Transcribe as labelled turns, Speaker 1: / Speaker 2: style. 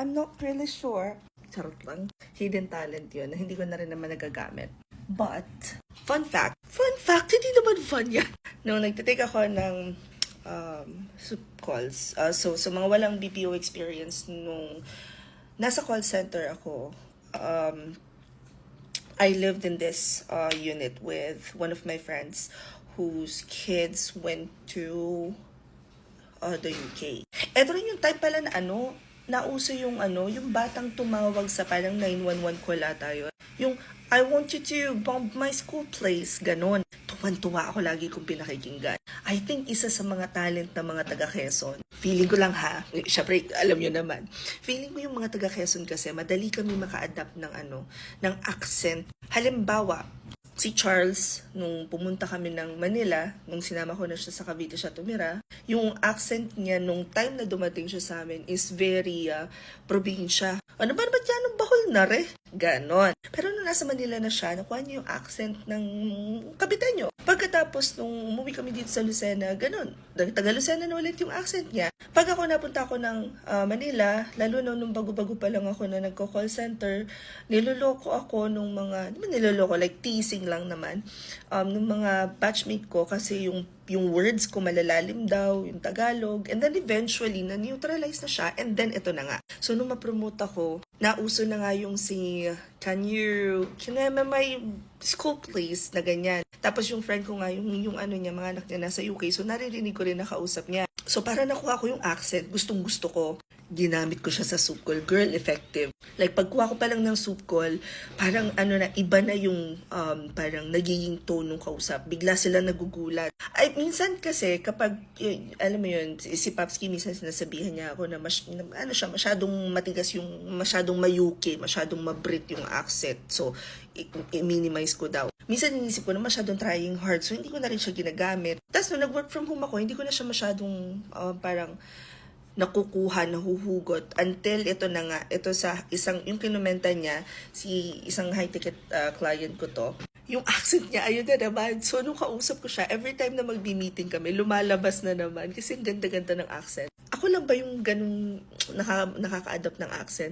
Speaker 1: I'm not really sure. Charot lang. Hidden talent yun na hindi ko na rin naman nagagamit. But, fun fact, hindi naman fun yan. Nung nagtitake ako ng soup calls, so mga walang BPO experience, nung nasa call center ako, I lived in this unit with one of my friends whose kids went to the UK. Ito rin yung time pala na nauso yung yung batang tumawag sa parang 911 call ata yun. Yung, I want you to bomb my school place, ganon. Tuwan-tuwa ako lagi kung pinakikinggan. I think isa sa mga talent ng mga taga Quezon. Feeling ko lang ha, syempre alam nyo naman. Feeling ko yung mga taga Quezon kasi madali kami maka-adapt ng accent. Halimbawa, si Charles, nung pumunta kami ng Manila, nung sinama ko na siya sa Cavite siya tumira, yung accent niya nung time na dumating siya sa amin is very probinsya. Ano ba naman yan? Bahol na re? Ganon. Pero nung nasa Manila na siya, nakuha niya yung accent ng Kabiteño. Pagkatapos nung umuwi kami dito sa Lucena, ganon. Taga Lucena na ulit yung accent niya. Pag ako napunta ako ng Manila, lalo na nung bago-bago pa lang ako na nagko-call center, niloloko ako nung mga, niloloko, like teasing lang naman, nung mga batchmate ko kasi yung words ko malalalim daw, yung Tagalog, and then eventually, na-neutralize na siya, and then ito na nga. So, nung ma-promote ako, nauso na nga yung can you my school place na ganyan. Tapos yung friend ko nga, yung ano niya, mga anak niya nasa UK, so naririnig ko rin nakausap niya. So, para nakuha ko yung accent, gustong-gusto ko, ginamit ko siya sa soup call. Girl, effective. Like, pagkuha ko pa lang ng soup call, parang iba na yung parang nagiging tone ng kausap. Bigla sila nagugulat. Ay, minsan kasi, kapag, alam mo yun, si Papski, minsan sinasabihan niya ako na, masyadong matigas masyadong mayuki, masyadong mabrit yung accent. So, i-minimize ko daw. Minsan inisip ko na masyadong trying hard, so hindi ko na rin siya ginagamit. Tapos nung nag-work from home ako, hindi ko na siya masyadong parang nakukuha, nahuhugot until ito na nga, ito sa yung kinumenta niya, isang high-ticket client ko to, yung accent niya, ayun na naman. So, nung kausap ko siya, every time na mag-meeting kami, lumalabas na naman kasi ang ganda-ganda ng accent. Ako lang ba yung ganung nakaka-adapt ng accent?